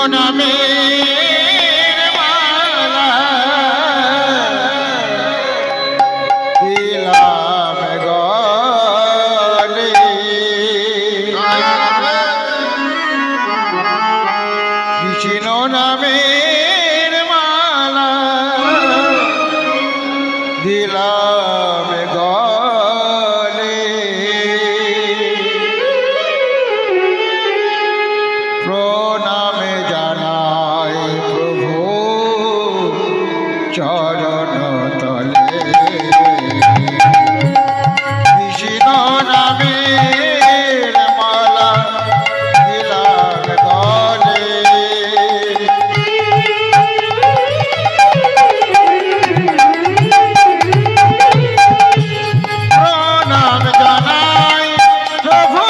নামের মালা দিলাম গলে কৃষ্ণ নামের মালা দিলাম গলে প্রণামে জানাই প্রভু চরণ তলে কৃষ্ণ নামের মালা দিলাম গলে প্রণাম জানাই প্রভু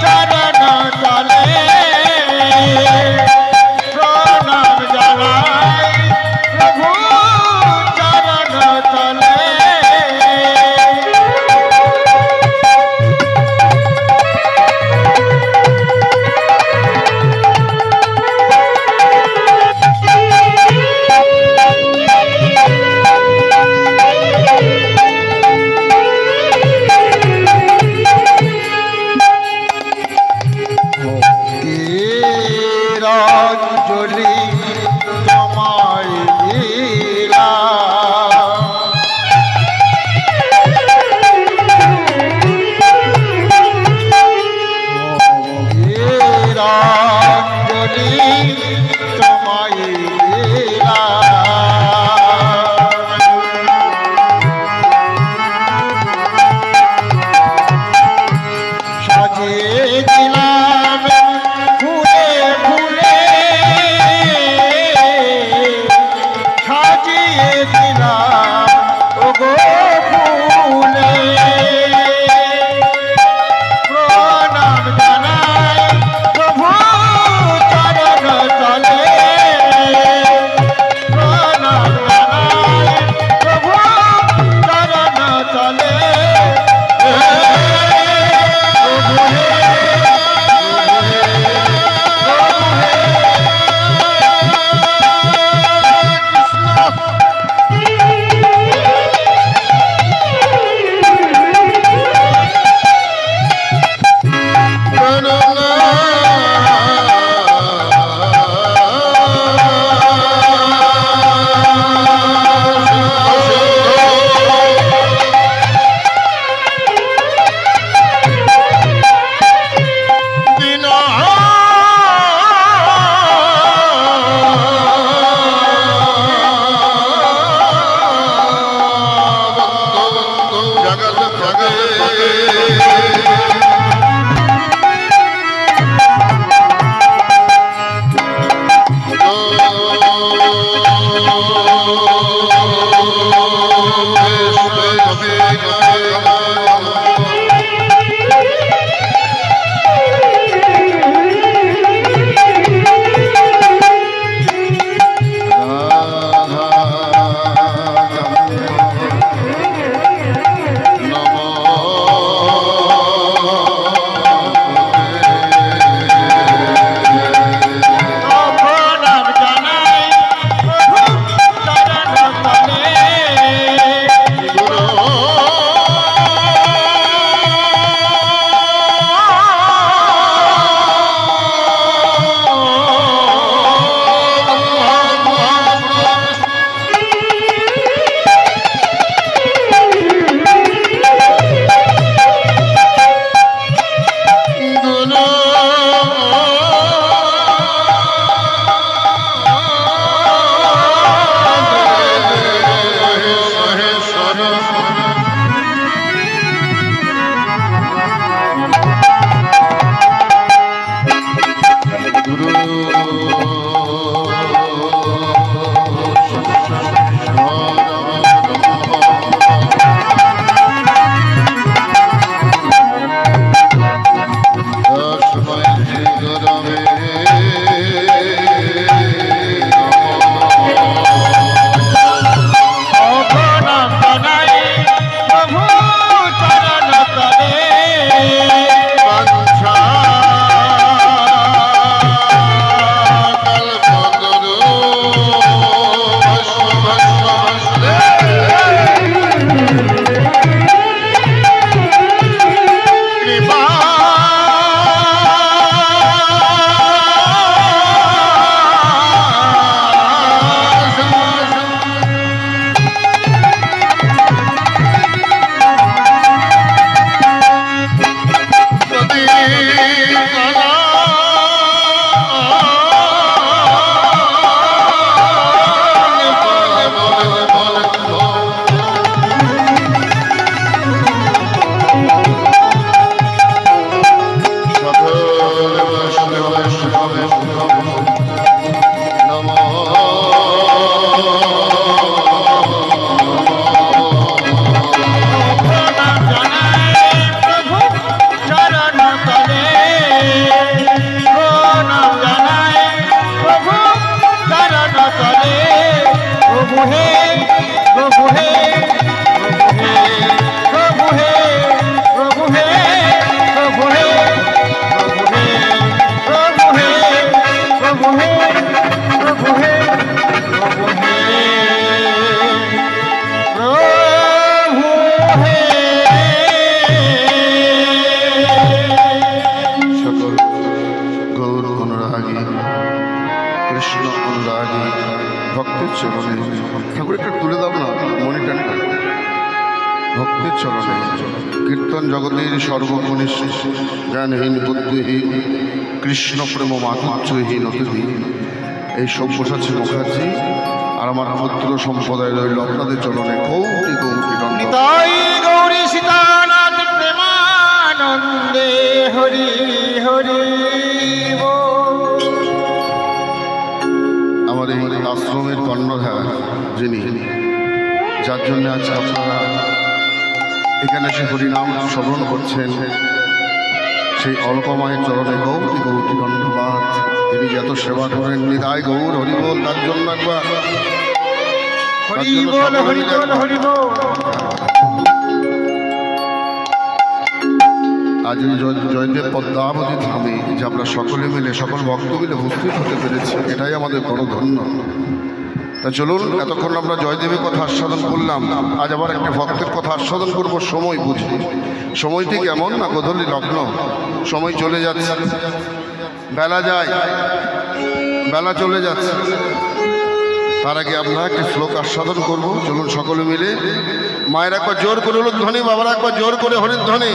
চরণ তলে প্রণাম জানাই প্রভু চরণ তলে অঞ্জলি তোমায় দিলাম অঞ্জলি তোমায় সাজিয়ে দিলাম ফুলে ফুলে সাজিয়ে দিলাম ওগো ফুলে প্রণাম জানাই প্রভু চরণ তলে প্রণাম জানাই প্রভু চরণ তলে প্রভু হে প্রভু হে প্রভু হে প্রভু হে প্রভু হে প্রভু হে প্রভু হে প্রভু হে প্রভু হে প্রভু হে প্রভু হে। সকল গৌর অনুরাগী কৃষ্ণ অনুরাগী ভক্তের চরণে ঠাকুর একটু তুলে দাও না মনিটরটা। ভক্তের চরণে কীর্তন জগতের সর্বকনিষ্ঠ জ্ঞানহীন বুদ্ধিহীন কৃষ্ণ প্রেম মাধুর্যহীন অতিথি এই সব্যসাচী মুখার্জি আর আমার পুত্র সম্প্রদায় রইল আপনাদের চরণে কৌটি কৌটি দণ্ড। নিতাই গৌরী সীতানাথ প্রেমানন্দে হরি হরি বল। আমার এই আশ্রমের কর্ণধার যিনি, যার জন্য আজ আপনারা এখানে এসে হরিনাম শ্রবণ করছেন, সেই অল্পমায়ের চরণে গৌরী গৌরী ধন্যবাদ। তিনি যত সেবা করেন নিতাই গৌর হরিবোল, তার জন্য একবার হরি বল হরি বল হরি বল। আজ এই জয়দেব পদ্মাবতী ধামে যে আমরা সকলে মিলে সকল ভক্ত মিলে উপস্থিত হতে পেরেছি, এটাই আমাদের বড় ধন্য। তা চলুন, এতক্ষণ আমরা জয়দেবের কথা আস্বাদন করলাম, আজ আবার একটা ভক্তের কথা আস্বাদন করবো সময় বুঝে। সময়টি কেমন না গোধূলি লগ্ন, সময় চলে যাচ্ছে, বেলা যায়, বেলা চলে যাচ্ছে। তার আগে আমরা একটি শ্লোক আস্বাদন করবো। চলুন সকলে মিলে, মায়ের একবার জোর করে হরিধ্বনি, বাবার একবার জোর করে হরিধ্বনি।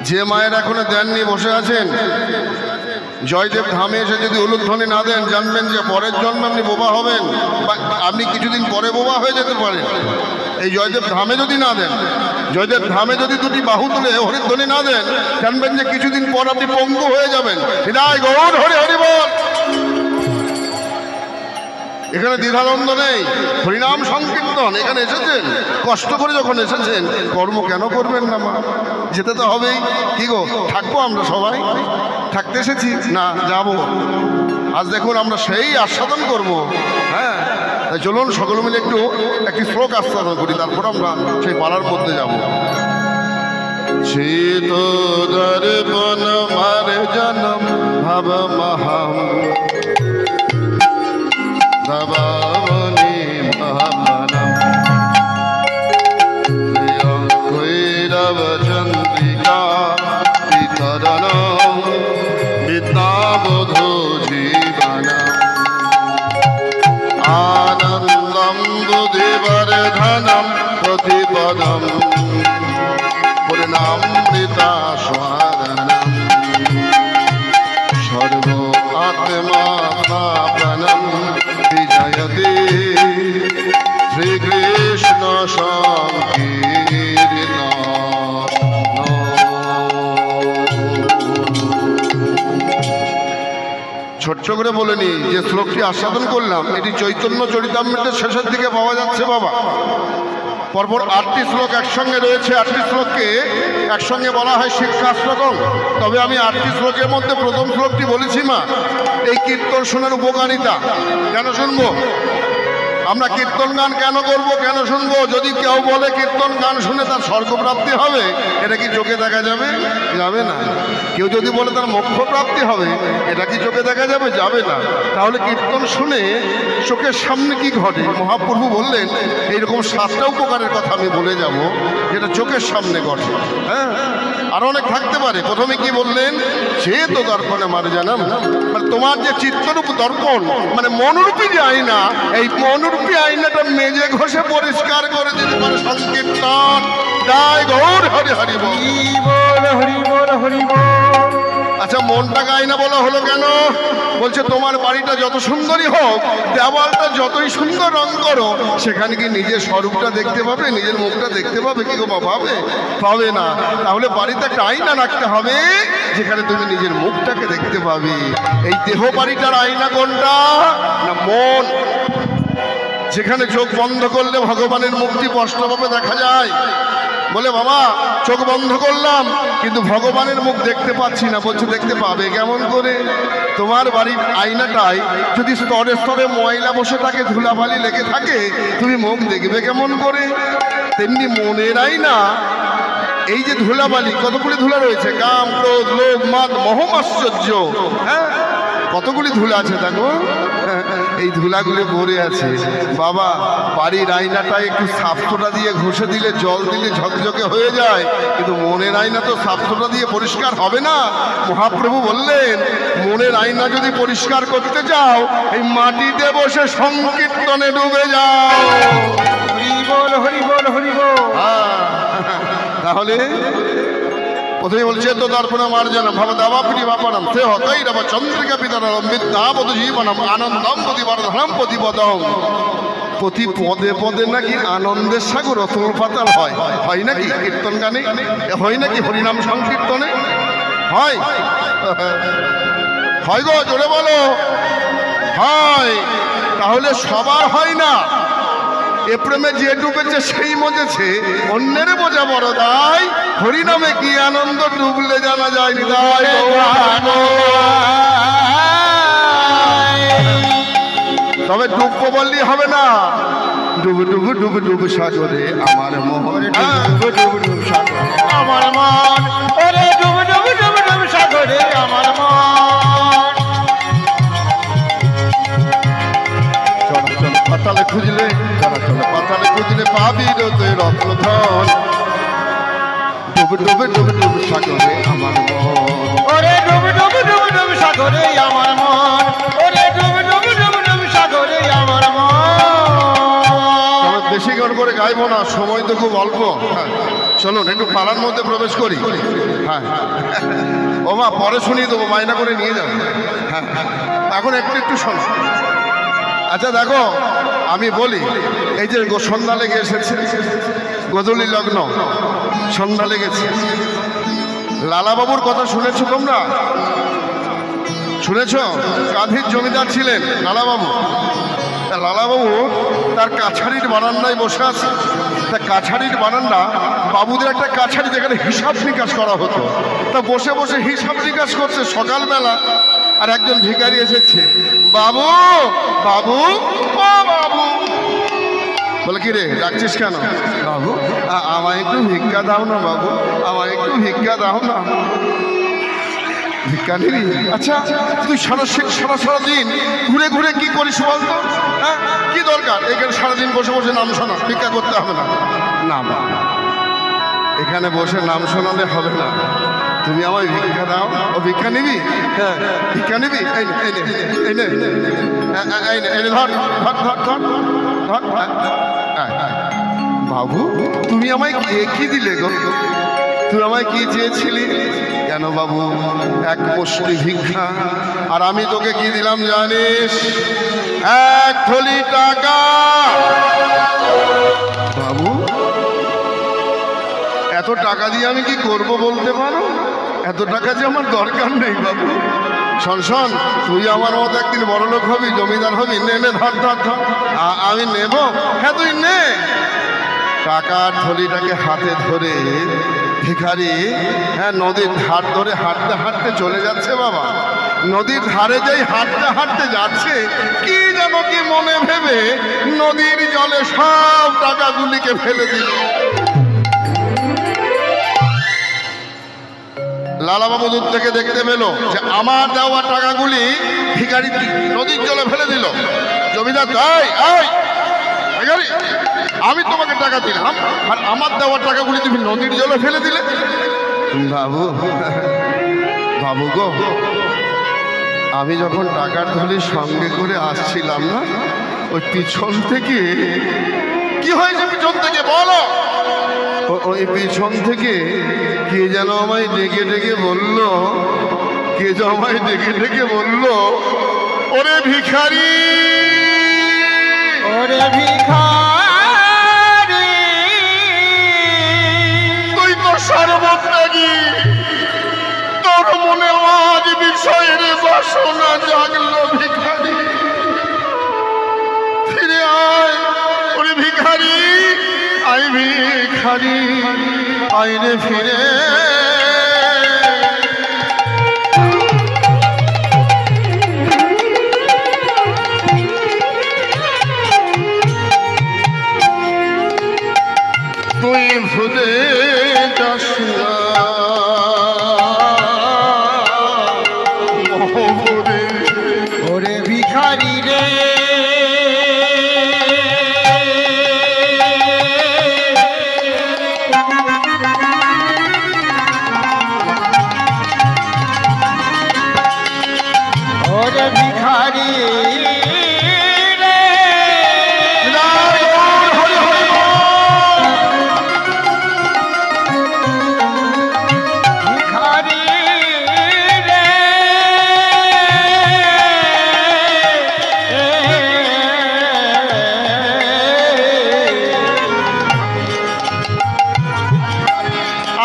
যে মায়ের এখনো দেননি বসে আছেন, জয়দেব ধামে এসে যদি উলুধ্বনি না দেন, জানবেন যে পরের জন্মে আপনি বোবা হবেন, বা আপনি কিছুদিন পরে বোবা হয়ে যেতে পারেন। এই জয়দেব ধামে যদি না দেন, জয়দেব ধামে যদি দুটি বাহু তুলে হরিধ্বনি না দেন, জানবেন যে কিছুদিন পর আপনি পঙ্গু হয়ে যাবেন। হৃদয় গৌর হরি হরি বল। এখানে দ্বিধাদ্বন্দ্ব নেই, হরিনাম সংকীর্তন। এখানে এসেছেন কষ্ট করে, যখন এসেছেন কর্ম কেন করবেন না মা? যেতে তো হবেই। কি গো, থাকবো আমরা সবাই? থাকতে এসেছি না, যাব। আজ দেখুন আমরা সেই আস্বাদন করব। হ্যাঁ, তাই চলুন সকলে মিলে একটি শ্লোক আস্বাদন করি, তারপর আমরা সেই পাড়ার মধ্যে যাব। শীত দর্পণ মার জনম ভাব মহাম দবাবনি মহামনম কৈরব চন্দ্রিকা বিতরণম বিদ্যাবোধো জীবনম আনন্দম বুদ্ধিবর্ধনম প্রতিপদম পূর্ণামৃতা স্বাদনম সর্ব আত্মা পাবনম বিজয়তে শ্রীকৃষ্ণ সংকীর্তন। ছোট্ট করে বলে নি, যে শ্লোকটি আস্বাদন করলাম এটি চৈতন্য চরিতামৃতের শেষের দিকে পাওয়া যাচ্ছে বাবা। পরপর 8টি শ্লোক একসঙ্গে রয়েছে। 8টি শ্লোককে একসঙ্গে বলা হয় শিক্ষা শ্লোকম। তবে আমি 8টি শ্লোকের মধ্যে প্রথম শ্লোকটি বলেছি মা, এই কীর্তন শোনার উপকারিতা। কেন শুনবো আমরা কীর্তন গান? কেন করব, কেন শুনবো? যদি কেউ বলে কীর্তন গান শুনে তার স্বর্গপ্রাপ্তি হবে, এটা কি চোখে দেখা যাবে? যাবে না। কেউ যদি বলে তার মোক্ষ প্রাপ্তি হবে, এটা কি চোখে দেখা যাবে? যাবে না। তাহলে কীর্তন শুনে চোখের সামনে কি ঘটে? মহাপ্রভু বললেন এইরকম 7টা উপকারের কথা আমি বলে যাব, যেটা চোখের সামনে ঘটে। হ্যাঁ, আরো অনেক থাকতে পারে। প্রথমে কি বললেন? সে তো দর্পণে মার জানাম, মানে তোমার যে চিত্তরূপ দর্পণ, মানে মনরূপী যে আয়না, এই মনরূপী আয়নাটা মেজে ঘষে পরিষ্কার করে দিতে পারে সংকীর্তন। জয় গৌর হরি হরি বল হরি বল হরি বল। আচ্ছা, মনটাকে আয়না বলা হলো কেন? বলছে তোমার বাড়িটা যত সুন্দরই হোক, দেওয়ালটা যতই সুন্দর রং করো, সেখানে কি নিজের স্বরূপটা দেখতে পাবে? নিজের মুখটা দেখতে পাবে কি গো মা? পাবে না। তাহলে বাড়িতে একটা আয়না রাখতে হবে, যেখানে তুমি নিজের মুখটাকে দেখতে পাবে। এই দেহ বাড়িটার আয়না কোনটা? না মন। যেখানে চোখ বন্ধ করলে ভগবানের মুক্তি স্পষ্টভাবে দেখা যায়। বলে বাবা চোখ বন্ধ করলাম কিন্তু ভগবানের মুখ দেখতে পাচ্ছি না। বলছে দেখতে পাবে কেমন করে? তোমার বাড়ির আয়নাটায় যদি স্তরে স্তরে ময়লা বসে থাকে, ধুলাবালি লেগে থাকে, তুমি মুখ দেখবে কেমন করে? তেমনি মনের আয়না, এই যে ধুলাবালি, কতগুলি ধুলা রয়েছে, কাম ক্রোধ লোভ মাদ মোহ আশ্চর্য, হ্যাঁ কতগুলি ধুলা আছে দেখো, এই ধুলাগুলো ভরে আছে। বাবা বাড়ির আয়নাটা একটু সাফসোটা দিয়ে ঘষে দিলে, জল দিলে ঝকঝকে হয়ে যায়, কিন্তু মনের আয়না তো সাফসোটা দিয়ে পরিষ্কার হবে না। মহাপ্রভু বললেন মনের আয়না যদি পরিষ্কার করতে চাও, এই মাটিতে বসে সংকীর্তনে ডুবে যাও। হরি বল হরি বল হরি বল। তাহলে প্রথমে বলছে তো দর্পণ মার্জনম ভবদাবাপনি বাপনম সে হতই রব চন্দ্রিকা পিতরম বিদ্যাবত জীবনম আনন্দম প্রতিবর্ধনম প্রতিপদম। প্রতি পদে পদে নাকি আনন্দের সাগর অতল পাতাল হয়। হয় নাকি কীর্তন গানে? হয় নাকি হরিনাম সংকীর্তনে? হয় হয় গো, জোরে বলো। হয়। তাহলে সবার হয় না। এ প্রেমে যে ডুবেছে সেই মজেছে, অন্যের বোঝা বড় দায়। হরিনামে কি আনন্দ ডুবলে জানা যায় হৃদয়। তবে ডুববো বললেই হবে না, ডুবু ডুবু ডুবু ডুবু সাগরে আমার মোহন, ডুবু ডুবু ডুবু সাগরে আমার মন, ওরে ডুবু ডুবু ডুবু ডুবু সাগরে আমার মন। চলাচল পাতালে খুঁজলে, চলাচল পাতালে খুঁজলে পাবি রতে রত্নধন। ডুবু ডুবু ডুবু ডুবু সাগরে আমার মন, ওরে ডুবু ডুবু ডুবু ডুবু সাগরে আমার মন, ওরে ডুবু ডুবু ডুবু ডুবু সাগরে আমার মন। বেশি গান করে গাইবো না, সময় তো খুব অল্প। চলুন একটু পালার মধ্যে প্রবেশ করি। হ্যাঁ ও মা, পরে শুনিয়ে দেবো, মাইনা করে নিয়ে যাবো। হ্যাঁ এখন একটু একটু শোনো। আচ্ছা দেখো, আমি বলি, এই যে সন্ধ্যা লেগে এসেছে, গোধূলি লগ্ন, সন্ধ্যা লেগেছে। লালাবাবুর কথা শুনেছো তোমরা? শুনেছ? কাঁধের জমিদার ছিলেন লালাবাবু। লালাবাবু তার কাছারির বারান্দায় বসে আছে। তা কাছারির বারান্দা, বাবুদের একটা কাছারি যেখানে হিসাব নিকাশ করা হতো, তা বসে বসে হিসাব নিকাশ করছে সকালবেলা। আর একজন ভিখারি এসেছে, বাবু বাবু ও বাবু। বলে কি রে ডাকছিস কেন? বাবু আমায় একটু ভিক্ষা দাও না বাবু, আমায় একটু ভিক্ষা দাও না। ভিক্ষা নিবি? আচ্ছা তুই সারাদিন ঘুরে ঘুরে কি করিস বলতো? হ্যাঁ কি দরকার এখানে সারাদিন বসে বসে নাম শোনা? ভিক্ষা করতে হবে না। না বাবা, এখানে বসে নাম শোনালে হবে না, তুমি আমায় ভিক্ষা দাও। ও ভিক্ষা নিবি? হ্যাঁ ভিক্ষা নিবি? এই নে এই নে এই নে এই নে এই নে, ধর ধর ধর ধর ধর। বাবু তুমি আমায় কি দিলে গো? তুই আমায় কি চেয়েছিলি? কেন বাবু? এক মুষ্টি ভিক্ষা। আর আমি তোকে কি দিলাম জানিস? এক থলি টাকা। বাবু এত টাকা দিয়ে আমি কি করব বলতে পারো? এত টাকা যে আমার দরকার নেই বাবু। শোন শোন, তুই আমার মতো একদিন বড়লোক হবি, জমিদার হবি, নে নে ধর ধর ধর। আমি নেব? হ্যাঁ তুই নে। টাকার থলিটাকে হাতে ধরে ভিখারি নদীর ধার ধরে হাঁটতে হাঁটতে চলে যাচ্ছে। বাবা নদীর ধারে যাই হাঁটতে হাঁটতে যাচ্ছে, কি যেন কি মনে ভেবে নদীর জলে সব টাকাগুলিকে ফেলে দিল। লালাবাবু দূর থেকে দেখতে পেল যে আমার দেওয়া টাকাগুলি ভিখারি নদীর জলে ফেলে দিল। জমিদার তাই ভিখারি, আমি তোমাকে টাকা দিলাম আর আমার দেওয়া টাকাগুলি তুমি নদীর জলে ফেলে দিলে। বাবু বাবু গো, আমি যখন টাকার থলি সঙ্গে করে আসছিলাম না, ওই পিছন থেকে কি হয়েছে? পিছন থেকে বলো। ওই পিছন থেকে কে যেন আমায় ডেকে ডেকে বলল, কে যেন আমায় ডেকে ডেকে বলল, ওরে ভিখারি, ওরে ভিখারি, তুই তো সর্বত্যাগী, তোর মনে আজ বিষয়ের বাসনা জাগলো ভিখারি, ফিরে আয়। ওরে ভিখারি, আই ভিখারি, আইনে ফিরে তুই ভুলে যাস না ওরে ভিখারি রে ওরে ভিখারি রে ভিখারি রে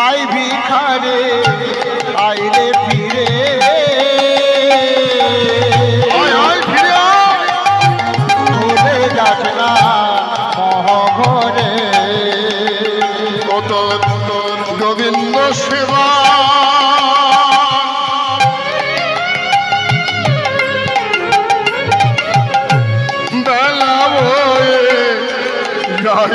আই ভিখারি আইলে ফিরে ভুলে যাস না মহঘরে কত গোবিন্দ সেবা বেলা বয়ে যাই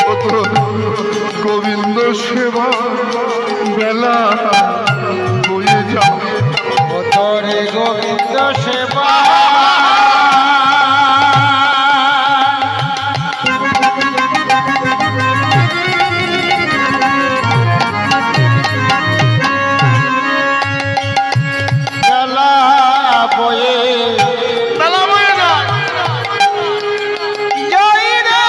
কত গোবিন্দ সেবা বেলা বয়ে যাবে তোরে গোবিন্দ সেবা বেলা বয়ে বেলা বয়ে না যাই রে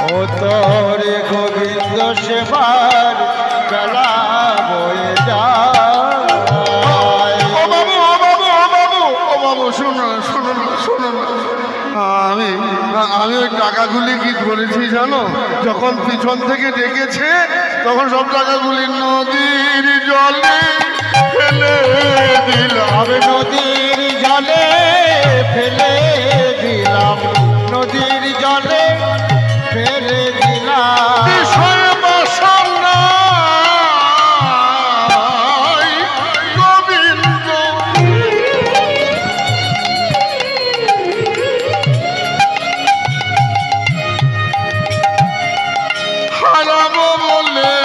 ও তোরে গোবিন্দ সেবার বেলা বয়ে যায় ও বাবু ও বাবু ও বাবু ও বাবু শোনো না শোনো না শোনো না আমি আমি ওই টাকাগুলি কি করেছি জানো যখন পিছন থেকে ডেকেছে তখন সব টাকাগুলি নদীর জলে ফেলে দিলাম আমি নদীর জলে ফেলে দিলাম নদীর জলে ফেলে দিলাম বিষয় বাসনায় গোবিন্দ হারাবো বলে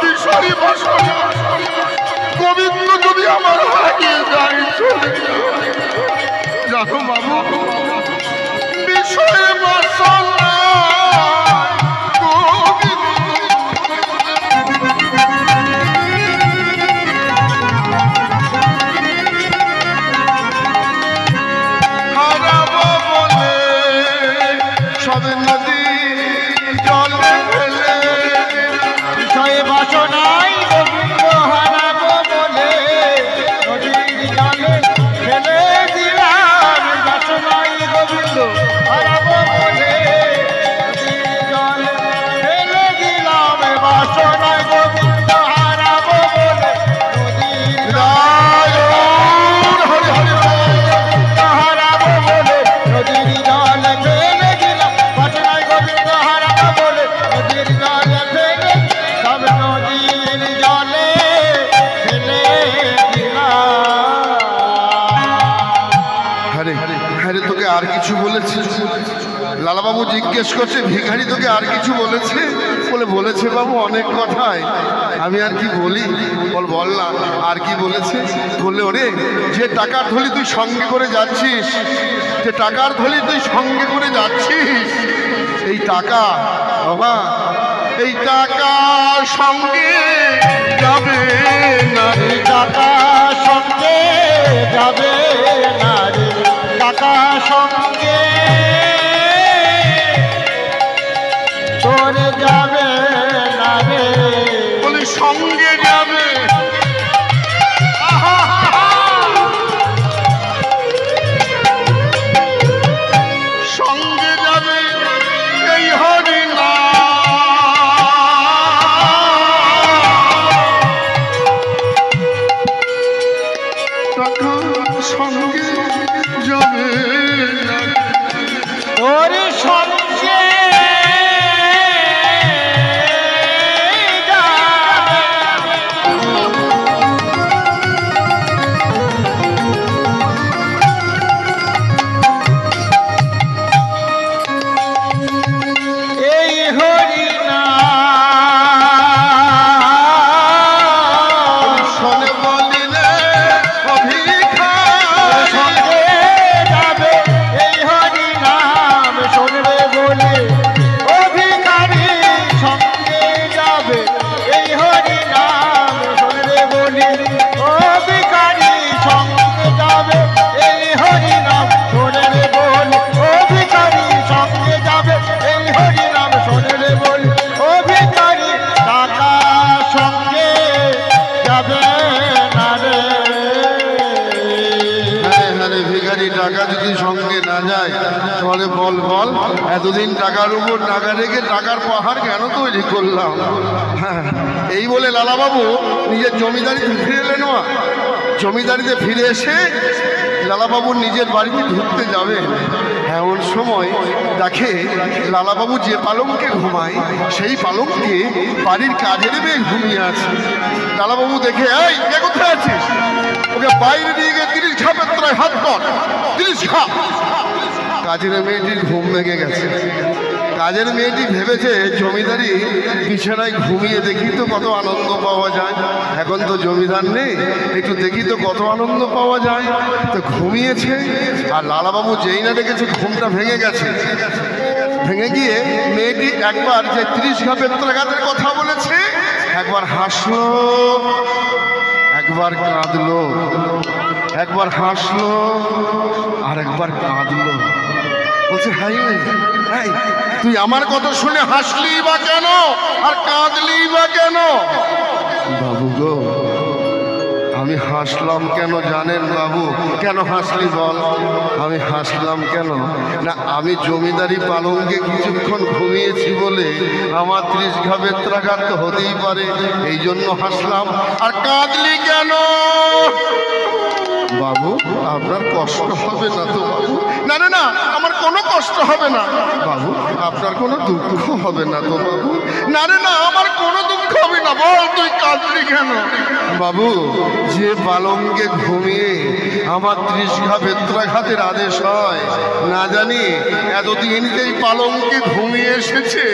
বিষয় বাসনা গোবিন্দ যদি আমার হারিয়ে যায় চলে জানো বাবু বিষয় বাসনা হারাবো বলে সবে নদী জলে ফেলে বিষয়ে বাসনাই গোবিন্দ হারাবো বলে নদীর জলে ফেলে দিলাম বাসনাই গোবিন্দ হারাবো বলে নদীর জলে ফেলে দিলাম বাসনাই গোবিন্দ হারাবো বলে নদীর হরি হরি হারাবো বলে নদীর জলে ফেলে দিলাম বাসনাই গোবিন্দ হারাবো বলে নদীর জলে ফেলে সব নদীর জলে ফেলে দিলাম হরে হরে তোকে আর কিছু বলেছে লালাবাবু জিজ্ঞেস করছে ভিখারি তোকে আর কিছু বলেছে বলেছে বাবু অনেক কথাই আমি আর কি বলি বল না আর কি বলেছে বললে ওরে যে টাকার থলি তুই সঙ্গে করে যাচ্ছিস যে টাকার থলি তুই সঙ্গে করে যাচ্ছিস এই টাকা বাবা এই টাকা সঙ্গে যাবে না রে টাকা সঙ্গে যাবে না রে টাকা সঙ্গে তোর যাবে না রে বলি সঙ্গে যাবে এতদিন টাকার উপর টাকা রেখে টাকার পাহাড় কেন তৈরি করলাম? হ্যাঁ, এই বলে লালাবাবু নিজের জমিদারিতে ফিরে এলেন। জমিদারিতে ফিরে এসে লালাবাবু নিজের বাড়িতে ঢুকতে যাবে, এমন সময় দেখে লালাবাবু যে পালঙ্কে ঘুমায় সেই পালঙ্কে বাড়ির কাজের মেয়ে ঘুমিয়ে আছে। লালাবাবু দেখে, এই কে কোথায় আছিস? ওকে বাইরে নিয়ে গিয়ে 30 ঝাপের তলায় হাত কর, 30 ঝাপ। কাজের মেয়েটির ঘুম ভেঙে গেছে। কাজের মেয়েটি ভেবেছে জমিদারি বিছানায় ঘুমিয়ে দেখি তো কত আনন্দ পাওয়া যায়, এখন তো জমিদার নেই, একটু দেখি তো কত আনন্দ পাওয়া যায়। তো ঘুমিয়েছে, আর লালাবাবু যেই না দেখেছে ঘুমটা ভেঙে গেছে। ভেঙে গিয়ে মেয়েটি একবার যে 30 ঘা বেত্রাঘাতের কথা বলেছে, একবার হাসলো, একবার কাঁদলো, একবার হাসলো আর একবার কাঁদলো। বলছে, হাই হাই, তুই আমার কথা শুনে হাসলি বা কেন আর কাঁদলি বা কেন? বাবু গো, আমি হাসলাম কেন জানেন বাবু? কেন হাসলি বল? আমি হাসলাম কেন না, আমি জমিদারি পালঙ্কে কিছুক্ষণ ঘুমিয়েছি বলে আমার 30 ঘা বেত্রাঘাত তো হতেই পারে, এই জন্য হাসলাম। আর কাঁদলি কেন? বাবু, আপনার কষ্ট হবে না তো বাবু? না না না, আমার কোনো কষ্ট হবে না। বাবু, আপনার কোনো দুঃখ হবে না তো বাবু? না রে না, আমার কোনো দুঃখ হবে না। বল, তুই কাঁদলি কেন? বাবু, যে পালঙ্কে ঘুমিয়ে আমার 30 ঘা বেত্রাঘাতের আদেশ হয়, না জানি এতদিন এই পালঙ্কে ঘুমিয়ে এসেছে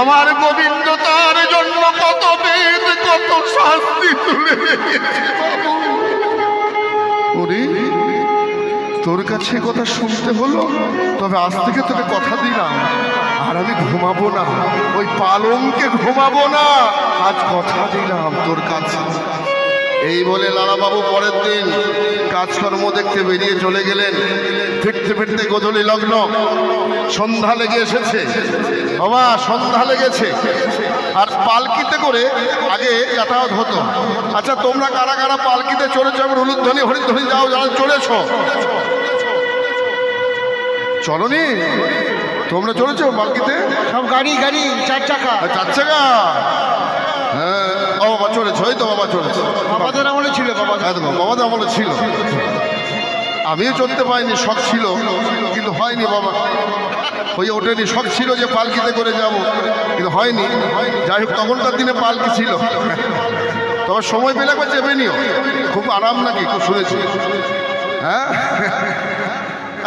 আমার গোবিন্দ তার জন্য কত বেদ কত শাস্তি তুলে রেখেছে। বাবু, ওরে, তোর কাছে কথা শুনতে হলো, তবে আজ থেকে তোকে কথা দিলাম, আর আমি ঘুমাবো না, ওই পালঙ্কে ঘুমাবো না, আজ কথা দিলাম তোর কাছে। এই বলে লালাবাবু পরের দিন কাজকর্ম দেখতে বেরিয়ে চলে গেলেন। ফিরতে ফিরতে গোধূলি লগ্ন, সন্ধ্যা লেগে এসেছে। বাবা, সন্ধ্যা লেগেছে। আর পালকিতে করে আগে যাতায়াত হতো। আচ্ছা, তোমরা কারা কারা পালকিতে চড়েছো? আমি উলুধ্বনি হরিধ্বনি যাও যারা চড়েছ। চলনি? তোমরা চড়েছো পালকিতে? সব গাড়ি গাড়ি 4 চাকা। 4 চাকা? হ্যাঁ, ও বাবা চড়েছো, এই তো বাবা চড়েছো। বাবাদের আমলে ছিল, বাবাদের আমলে ছিল। আমিও চড়তে পাইনি, শখ ছিল কিন্তু হয়নি বাবা, হয়ে ওঠেনি। শখ ছিল যে পালকিতে করে যাব, কিন্তু হয়নি। যাই হোক, তখনকার দিনে পালকি ছিল। তবে সময় পেলে একবার চেপে নিও, খুব আরাম নাকি, খুব শুনেছি। হ্যাঁ,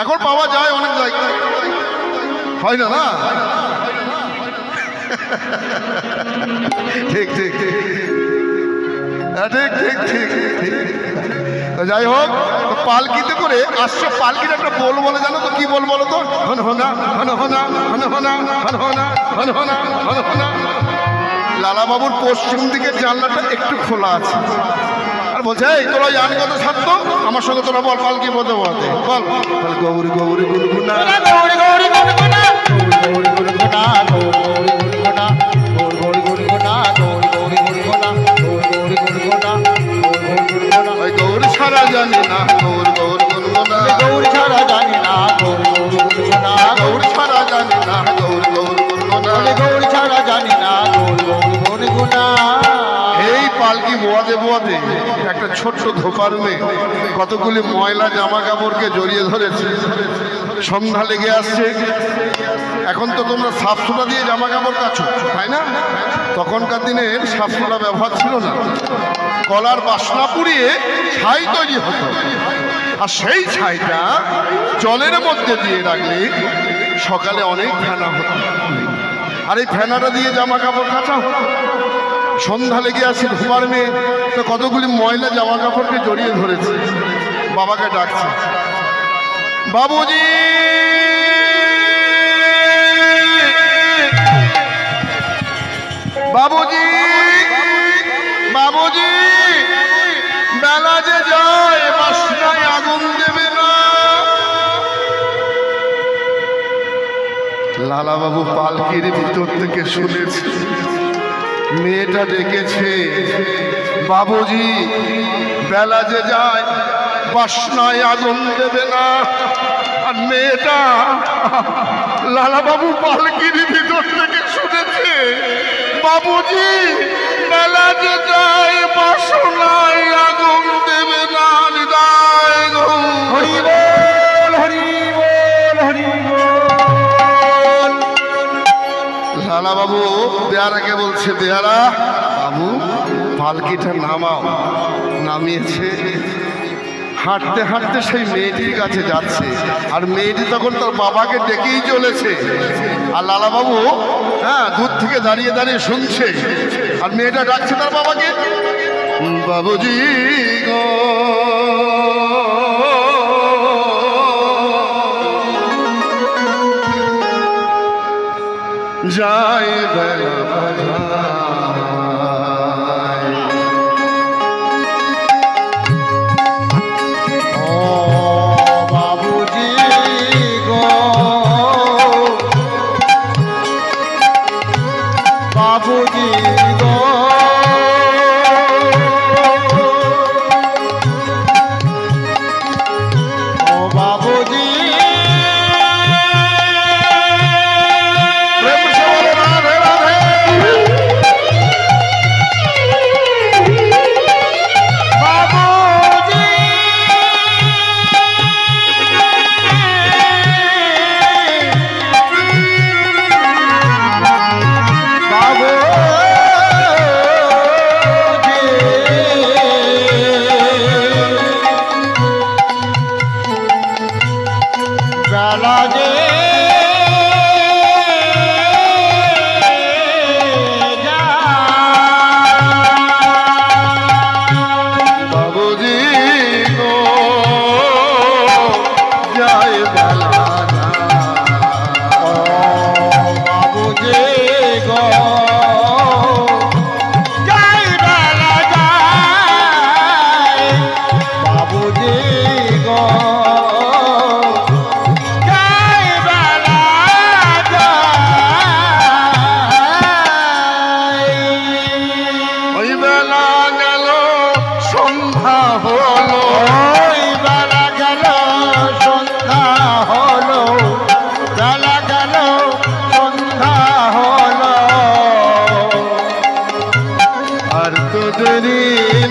এখন পাওয়া যায় অনেক জায়গায়, হয় না না? ঠিক ঠিক ঠিক, হ্যাঁ ঠিক ঠিক ঠিক ঠিক। যাই হোক, পালকিতে করে আসছে। পালকির একটা বল বলে, জানো তো কি বল বলো তো? হন হনা হন হনা হন হনা হন হনা হন হনা হন হনা। লালাবাবুর পশ্চিম দিকের জানলাটা একটু খোলা আছে, আর বলছে, এই তোরা জান কত ছাত্র, আমার সঙ্গে তোরা বল পালকি বলতে বলতে বল। গৌরী গৌরী গুনগুনা, গৌরী গৌরী গুনগুনা, গৌরী গৌরী গুনগুনা, গৌরী গুনগুনা, গৌরী গুনগুনা, গৌরী গুনগুনা, গৌরী গুনগুনা, গৌরী গুনগুনা। ওই গৌরী ছাড়া জানি না, গৌর গৌর গুনগুনা, গৌরী ছাড়া জানি না, গৌরী গুনগুনা, গৌরী ছাড়া জানি না, গৌর গৌর গুনগুনা, গৌরী ছাড়া জানি না, গৌরী গুনগুনা। এই পালকি বোয়াতে বোয়াতে একটা ছোট্ট ধোপার মেয়ে কতগুলি ময়লা জামা কাপড়কে জড়িয়ে ধরেছে। সন্ধ্যা লেগে আসছে। এখন তো তোমরা সাফসোডা দিয়ে জামা কাপড় কাচো, তাই না? তখনকার দিনে সাফসোডা ব্যবহার ছিল না। কলার বাসনা পুড়িয়ে ছাই তৈরি হতো, আর সেই ছাইটা জলের মধ্যে দিয়ে রাখলে সকালে অনেক ফেনা হতো, আর এই ফেনাটা দিয়ে জামা কাপড় কাচা হতো। সন্ধ্যা লেগে আসছে, ধোপার মেয়ে তো কতগুলি ময়লা জামা কাপড়কে জড়িয়ে ধরেছে। বাবাকে ডাকছে, বাবুজি বাবুজি বাবুজি, বেলা যে যায়, বাসনায় আগুন দেবে না। লালাবাবু পালকির ভিতর থেকে শুনেছে মেয়েটা ডেকেছে, বাবুজি বেলা যে যায়, বাসনায় আগুন দেবে না। আর মেয়েটা লালা বাবু পালকির ভিতর থেকে শুনেছে বাবুজি বেলা যে যায় বাসনায় আগুন দেবে না হৃদয় গো। হরি বল হরি বল হরি বল। লালা বাবু বেয়ারাকে বলছে বেয়ারা বাবু পালকিটা নামাও। নামিয়েছে, হাঁটতে হাঁটতে সেই মেয়েটির কাছে যাচ্ছে আর মেয়েটি তখন তার বাবাকে ডেকেই চলেছে। আর লালা বাবু হ্যাঁ দূর থেকে দাঁড়িয়ে দাঁড়িয়ে শুনছে আর মেয়েটা ডাকছে তার বাবাকে বাবুজি গো যায় বেলা বাজায়। ও বাবুজি গো বাবুজি গো ও বাবুজি প্রেম সে বলো রাধে রাধে। বাবুজি বেলা যে বাবুজি গো যায় বেলা ও বাবুজি গো যাই বেলা যায় বাবুজি গো যাই বেলা যায়। ওই বেলা গেল সন্ধ্যা হলো ওই বেলা গেল সন্ধ্যা হলো বেলা গেল সন্ধ্যা হলো আর তো দেরি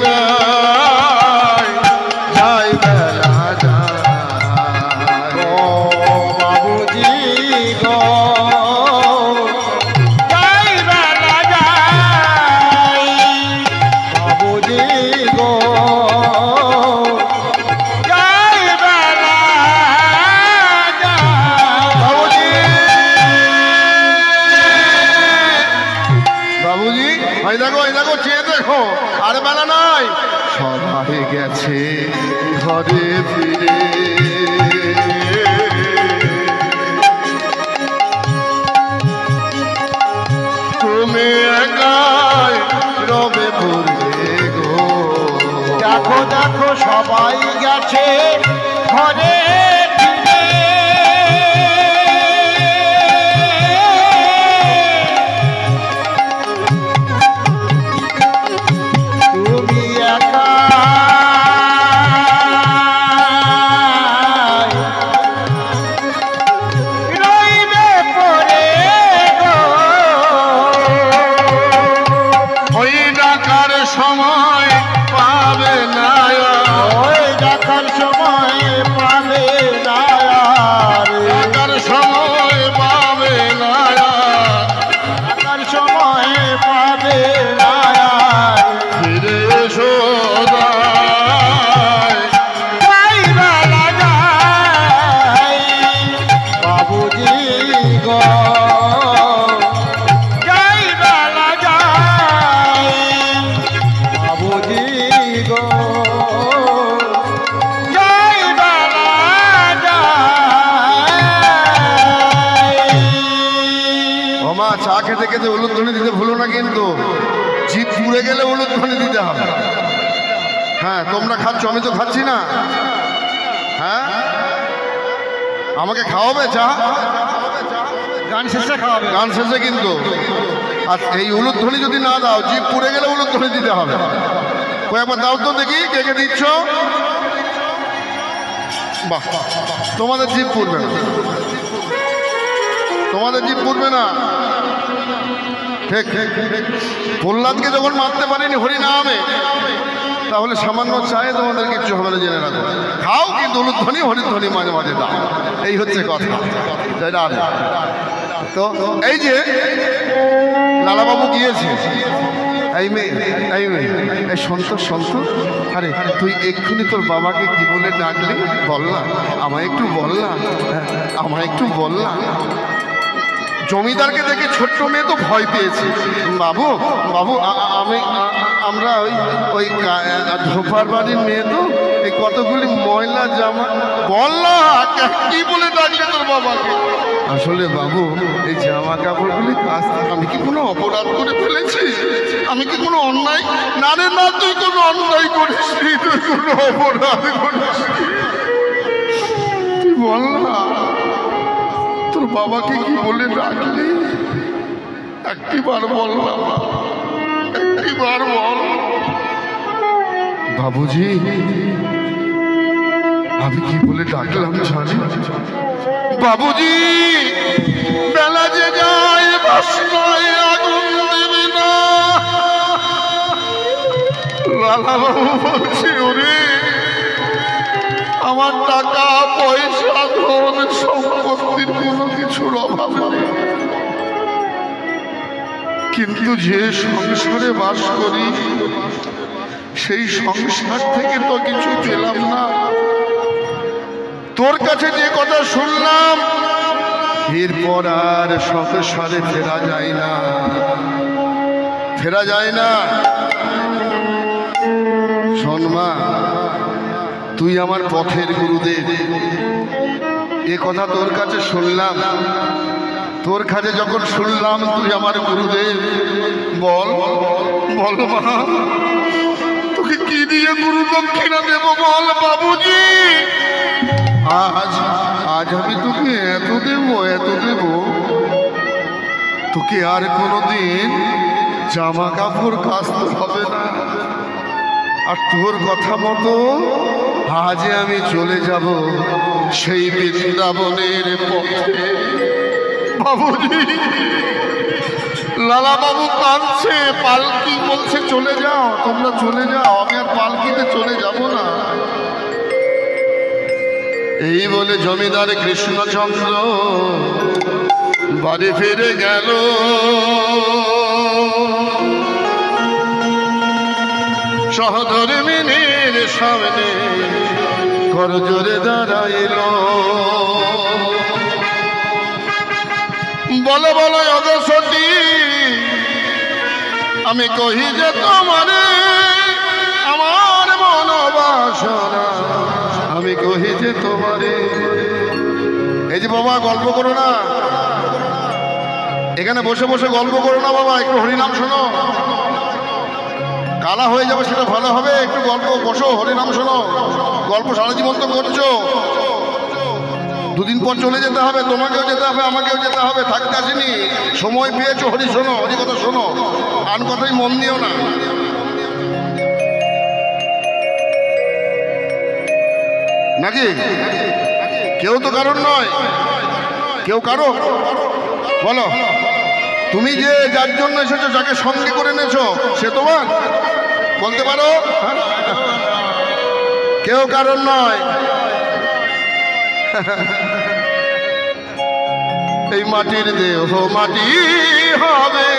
নাই যাই বেলা যায়। ও বাবুজি গো যাই বেলা যাই বাবুজি গো যাই বেলা যাই। বাবুজি এই দেখো চেয়ে দেখো আর বেলা নাই সবাই গেছে ঘরে ফিরে। তুমি একাই রবে পড়বে গো। দেখো দেখো সবাই গেছে ঘরে ফিরে। তুমি একা রইবে পড়ে গো। ওই ডাকার সময় পাবে না ওই দেখার সময় পাবে না আর। ডাকার সময় পাবে না দেখার সময় পাবে না আর। ফিরে এসো দায়। যাই বেলা যাই বাবুজি গো যাই বেলা যাই বাবুজি গো যাই বেলা যাই। ও মা চা খেতে খেতে উলুধ্বনি দিতে ভুলো না কিন্তু জিভ পুড়ে গেলে উলুধ্বনি দিতে হবে। হ্যাঁ তোমরা খাচ্ছ আমি তো খাচ্ছি না। হ্যাঁ আমাকে খাওয়াবে চা গান শেষে খাওয়াবে। গান শেষে কিন্তু। আর এই উলুধ্বনি যদি না দাও জিভ পুড়ে গেলে উলুধ্বনি দিতে হবে। কয়েকবার দাও তো দেখি কে কে দিচ্ছ। বাহ তোমাদের জিভ পুড়বে না। তোমাদের জিভ পুরবে না। ঠিক প্রহ্লাদকে যখন মারতে পারিনি হরিনামে, তাহলে সামান্য চায়ে তোমাদের কিচ্ছু হবে না, জেনে রাখো। খাও কিন্তু উলুধ্বনি হরিধ্বনি মাঝে মাঝে দাও, এই হচ্ছে কথা। তো এই যে লালাবাবু গিয়েছে, এই মেয়ে এই সন্ত আরে তুই এক্ষুনি তোর বাবাকে কি বলে ডাকলি বল না, আমায় একটু বল না, আমায় একটু বল না। জমিদারকে দেখে ছোট্ট মেয়ে তো ভয় পেয়েছে। বাবু বাবু আমরা ওই ধোপার বাড়ির মেয়ে তো, এই কতগুলি ময়লা জামা, বল না কি বলে ডাকলে তোর বাবাকে। আসলে বাবু এই জামা কাপড়গুলি কাচতে, আমি কি কোনো অপরাধ করে ফেলেছি? আমি কি কোনো অন্যায়? না রে না, তুই কোনো অন্যায় করিস নি, তুই কোনো অপরাধ করিস। তুই বল না তোর বাবাকে কি বলে ডাকলি, একটিবার বল না, একটিবার বল। বাবুজি আমি কি বলে ডাকলাম জানি? বাবুজি বেলা যে যায় বাসনায় আগুন দেবে না। লালা বাবু বলছি, ওরে আমার টাকা পয়সা ধন সম্পত্তির কোনো কিছুর অভাব নেই, কিন্তু যে সংসারে বাস করি সেই সংসার থেকে তো কিছু পেলাম না। তোর কাছে যে কথা শুনলাম এরপর আর সংসারে ফেরা যায় না, ফেরা যায় না। শোন মা, তুই আমার পথের গুরুদেব, এ কথা তোর কাছে শুনলাম, তোর কাছে যখন শুনলাম তুই আমার গুরুদেব, বল বল মা তোকে কি দিয়ে গুরু দক্ষিণা দেব বল। বাবুজি আজ আমি তোকে এত দেব, তোকে আর কোনোদিন জামা কাপড় কাচতে হবে না। আর তোর কথা মতো আজ আমি চলে যাব সেই বৃন্দাবনের পথে। বাবুজি লালা বাবু কাঁদছে, পালকি বলছে চলে যাও, তোমরা চলে যাও, আমি আর পালকিতে চলে যাব না। এই বলে জমিদার কৃষ্ণচন্দ্র বাড়ি ফিরে গেল। সহধর্মিনীর সামনে করজোরে দাঁড়াইল, বলো বলো অগসতী আমি কহি যে তোমারে আমার মনোবাসনা, আমি কহি যে তোমারে। এই যে বাবা গল্প করো না, এখানে বসে বসে গল্প করো না বাবা, একটু হরিনাম শোনো। কালা হয়ে যাবে সেটা ভালো হবে, একটু গল্প বসো, হরিনাম শোনো। গল্প সারা জীবন তো করছো, দুদিন পর চলে যেতে হবে, তোমাকেও যেতে হবে আমাকেও যেতে হবে, থাকতে আসিনি, সময় পেয়েছো হরি শোনো, হরি কথা শোনো, আন কথাই মন দিও না। নাকি কেউ তো কারণ নয়, কেউ কারো বলো, তুমি যে যার জন্য এসেছো, যাকে সঙ্গে করে এনেছো সে তোমার, বলতে পারো কেউ কারণ নয়। এই মাটির দেহ মাটি হবে,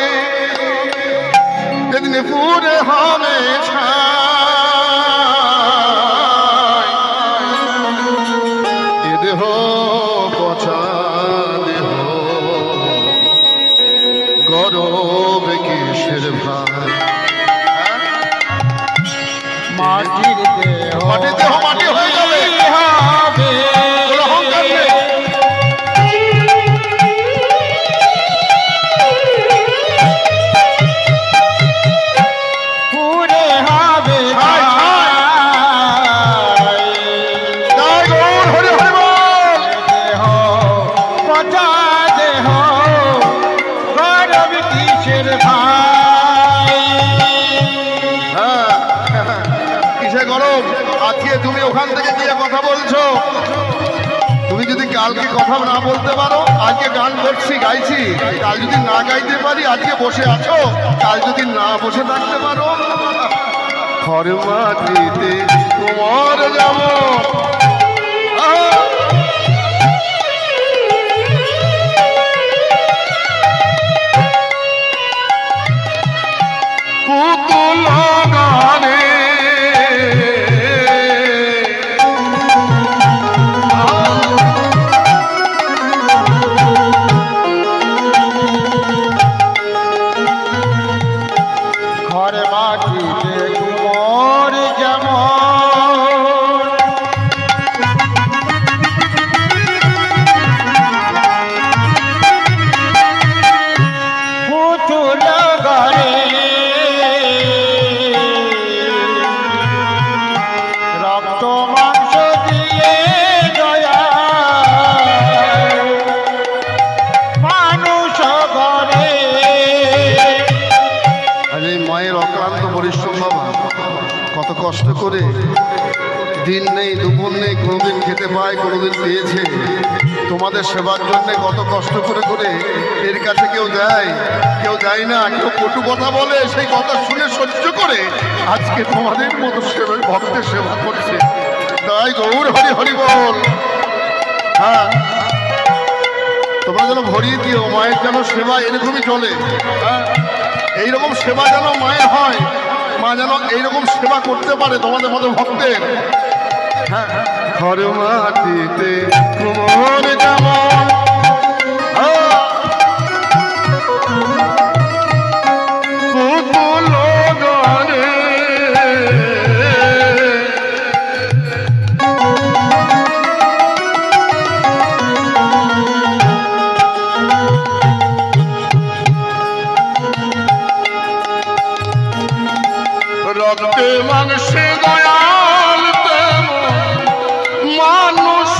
যেদিন পুরে হবে ছাই, এ দেহ পচা দেহ গরবে কিসের ভাই। মাটির দেহ মাটি হয়ে যাবে, তুমি যদি কালকে কথা না বলতে পারো, আজকে গান করছি গাইছি, কাল যদি না গাইতে পারি, আজকে বসে আছো, কাল যদি না বসে থাকতে পারো, ঘর মাটিতে তোমার যেমন পুতুল গানে ঘরে মাটিতে কুমোর যেমন পুতুল ঘরে রক্ত মাংস দিয়ে দয়া মানুষ ঘরে। আরে মায়ের অক্লান্ত পরিশ্রম বাবা, কত কষ্ট করে দিন নেই দুপুর নেই, কোনোদিন খেতে পায় কোনোদিন পেয়েছে, তোমাদের সেবার জন্য কত কষ্ট করে করে এর কাছে কেউ দেয় কেউ দেয় না, কেউ কটু কথা বলে, সেই কথা শুনে সহ্য করে আজকে তোমাদের মতো সেবা ভক্তের সেবা করছে। তাই গৌর হরি হরি বল। হ্যাঁ, তোমরা যেন ভরিয়ে দিও, মায়ের যেন সেবা এরকমই চলে। হ্যাঁ, এইরকম সেবা যেন মায়ের হয়, মা যেন এইরকম সেবা করতে পারে তোমাদের মতো ভক্তের। হ্যাঁ, ঘর মাটিতে কুমোর যেমন পুতুল গানে রক্তে মাংসে দয়াল মানুষ।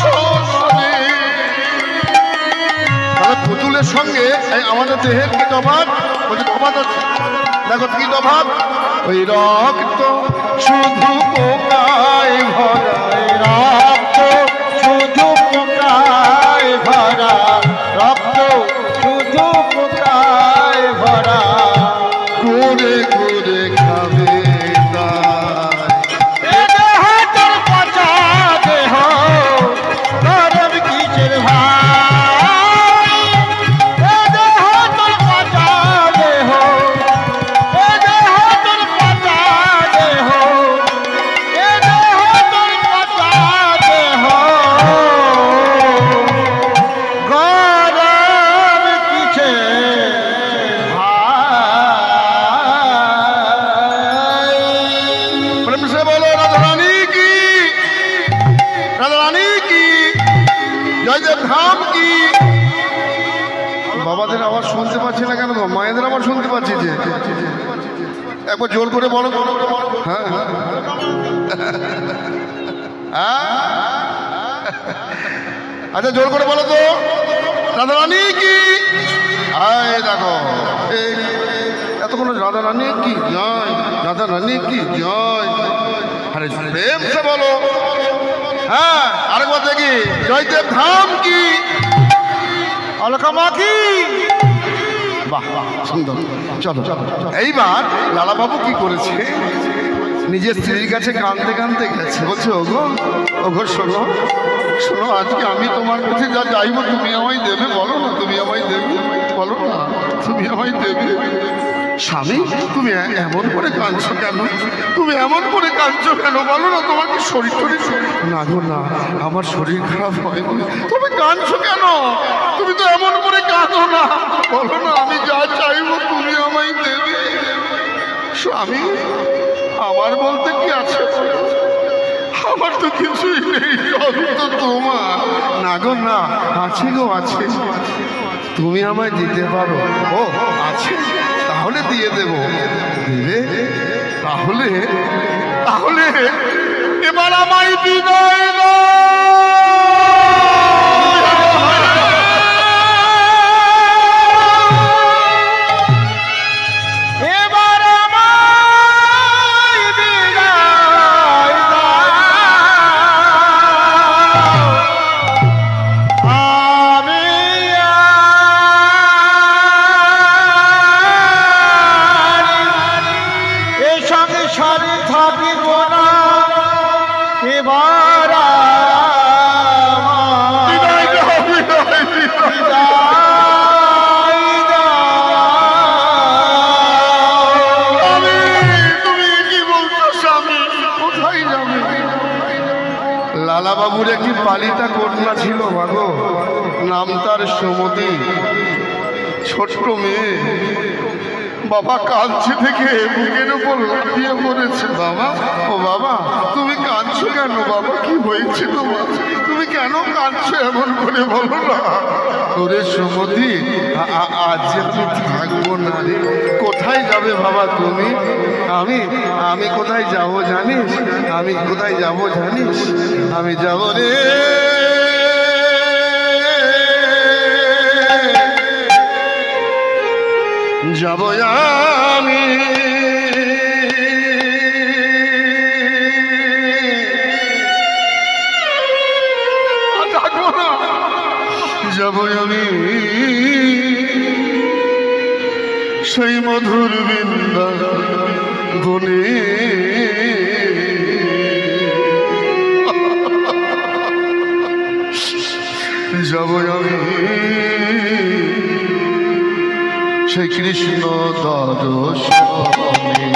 পুতুলের সঙ্গে আমাদের দেহের কি তফাৎ? বলছে তফাৎ আছে, দেখো কি তফাৎ? ওই রক্ত শুধু পোকায় ভরা, রক্ত শুধু পোকায় ভরা, রক্ত শুধু পোকায় ভরা, করে করে খাবে তাই। এ দেহ তোর পচা দেহ, গরম কিসের ভাই? এ দেহ তোর পচা দেহ, এ দেহ তোর পচা দেহ, এ দেহ তোর পচা দেহ, গরম কিসের ভাই? প্রেম সে বলো রাধারানী কি, রাধারানী কি, জয়দেব ধাম কি। বাবাদের আওয়াজ শুনতে পাচ্ছি না কেন? মায়েদের আওয়াজ শুনতে পাচ্ছি যে, একবার জোর করে বলো। হ্যাঁ হ্যাঁ, আচ্ছা জোর করে বলো তো, রাধারানী কি। আয় দেখো, এতক্ষণ রাধারানী কি জয়, রাধারানী কি জয়। আরে প্রেম সে বলো। হ্যাঁ, আরেকবার দেখি, জয়দেব ধাম কি, অলকা কি? বাহ বাহ, সুন্দর। চলো এইবার লালাবাবু কি করেছে, নিজের স্ত্রীর কাছে কাঁদতে কাঁদতে গেছে, বলছে ওগো ওগো শোনো শোনো, আজকে আমি তোমার কাছে যা চাইবো তুমি আমায় দেবে, বলো না তুমি আমায় দেবে, বলো না তুমি আমায় দেবে। স্বামী তুমি এমন করে কাঁদছো কেন, তুমি এমন করে কাঁদছো কেন, বলো না তোমার কি শরীর টরীর? না গো না, আমার শরীর খারাপ হয়নি। তুমি কাঁদছো কেন, তুমি তো এমন করে কাঁদো না, বলো না আমি যা চাইবো তুমি আমায় দেবে। স্বামী আমার বলতে কি আছে, আমার তো কিছুই নেই, সব তো তোমার। না গো না, আছে গো আছে, তুমি আমায় দিতে পারো। ও আছে, তাহলে দিয়ে দেব। দিবে তাহলে, তাহলে এবার আমায় বিদায় দাও। সংসারে থাকিব না এবার বিদায় দাও, বিদায়, বিদায়। স্বামী, তুমি কি বলছো স্বামী? কোথায় যাবে? লালা বাবুর একটি পালিতা কন্যা ছিল মাগো, নাম তার সুমতি, ছোট্ট মেয়ে। বাবা কাঁদছে থেকে বুকের উপর লাফিয়ে পড়েছে। বাবা, ও বাবা, তুমি কাঁদছো কেন বাবা? কি হয়েছে তোমার? তুমি কেন কাঁদছো এমন করে বলো না। ওরে সুমতি, আজ যে আমি থাকবো না রে। কোথায় যাবে বাবা তুমি? আমি কোথায় যাব জানিস? আমি কোথায় যাব জানিস? আমি যাব রে যাব আমি যাব আমি সেই মধুর বৃন্দাবনে। যাব আমি সেই কৃষ্ণ দর্শনে।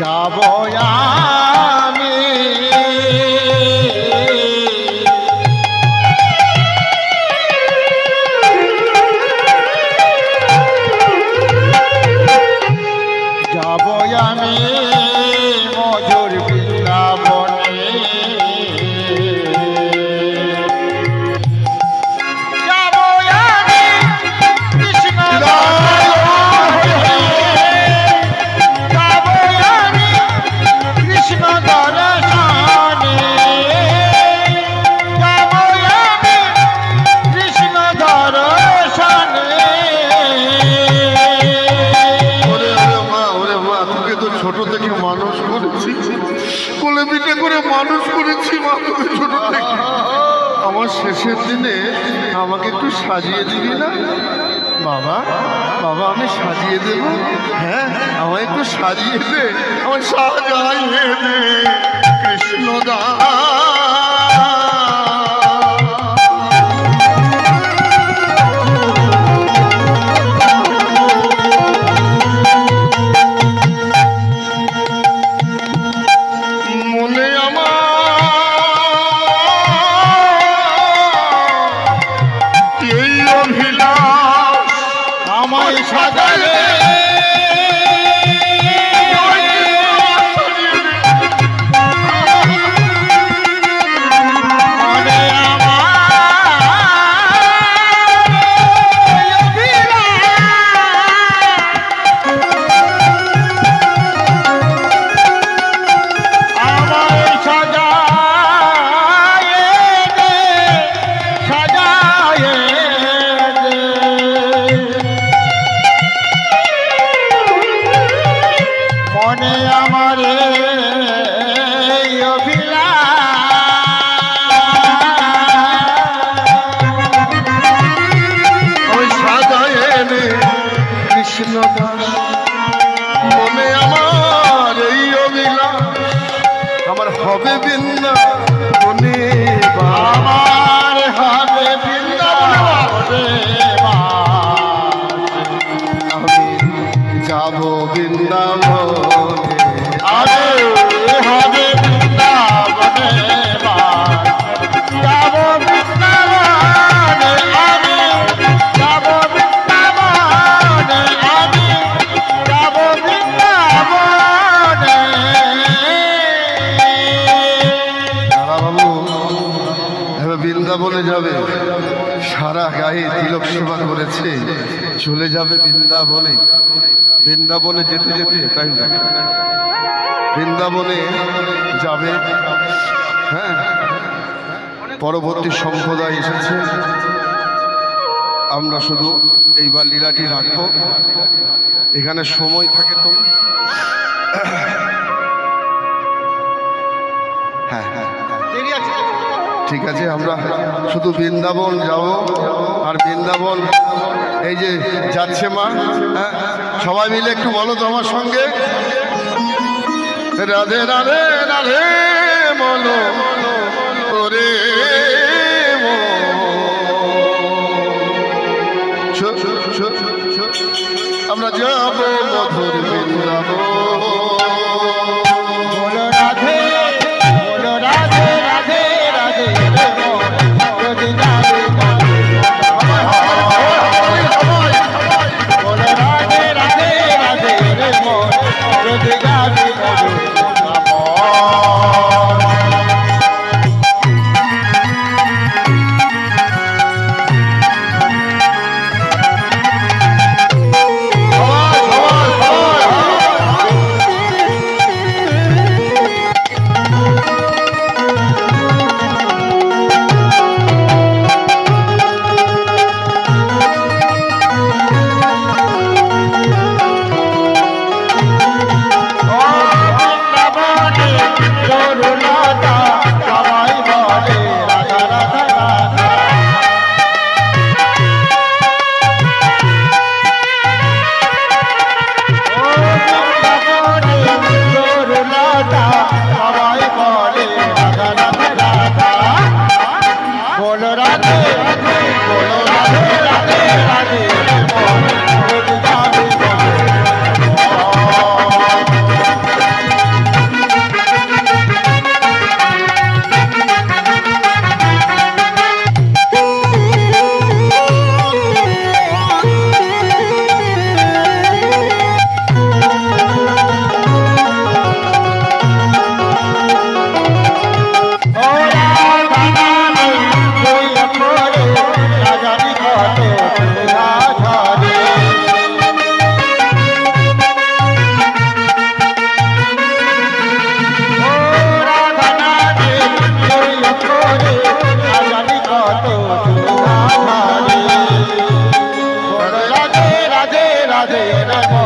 যাব আমি যাব আমি মধুর বৃন্দাবনে। যাব আমি কৃষ্ণ যাব আমি কৃষ্ণ দর্শনে। যাব আমি কৃষ্ণ দর্শনে। ওরে মা, ওরে মা, তোকে তো ছোট থেকে মানুষ করেছি, কোলে পিঠে করে মানুষ করেছি মা, তোকে ছোট থেকে। আমার শেষের দিনে আমাকে একটু সাজিয়ে দিবি না বাবা? বাবা, আমি সাজিয়ে দেব। হ্যাঁ, আমায় একটু সাজিয়ে দে, আমার সাজাইয়ে দে কৃষ্ণদা। মনে আমার এই অভিলাষ আমায় সাজালে মনে আমায় সাজায়ে দে, সাজায়ে দে। মনে আমার এই অভিলাষ ওই সাজায়ে নে কৃষ্ণদাস। মনে আমার এই অভিলাষ, আমার হবে বৃন্দাবনে বাস। আমার হবে বৃন্দাবনে বাস। আমি যাব বৃন্দাবনে। আরে হবে বৃন্দাবনে বাস। যাব বৃন্দাবনে আমি, যাব বৃন্দাবনে আমি, যাব বৃন্দাবনে। দাদা বাবু এবার বৃন্দাবনে যাবে, সারা গায়ে তিলক সেবা করেছে, চলে যাবে বৃন্দাবনে। বৃন্দাবনে যেতে যেতে, তাই না, বৃন্দাবনে যাবে। হ্যাঁ, পরবর্তী সম্প্রদায় এসেছে, আমরা শুধু এইবার লীলাটি রাখবো, এখানে সময় থাকে তো। হ্যাঁ হ্যাঁ ঠিক আছে, আমরা শুধু বৃন্দাবন যাব, আর বৃন্দাবন এই যে যাচ্ছে মা, হ্যাঁ সবাই মিলে একটু বলো তো আমার সঙ্গে, রাধে রাধে রাধে বলো ওরে আমরা যাব মধুর বৃন্দাবন। বলো রাধে, বলো রাধে রাধে রাধে যদি যাবে বলো রাধে রাধে রাধে রে মন যদি যাবে Radhe Radhe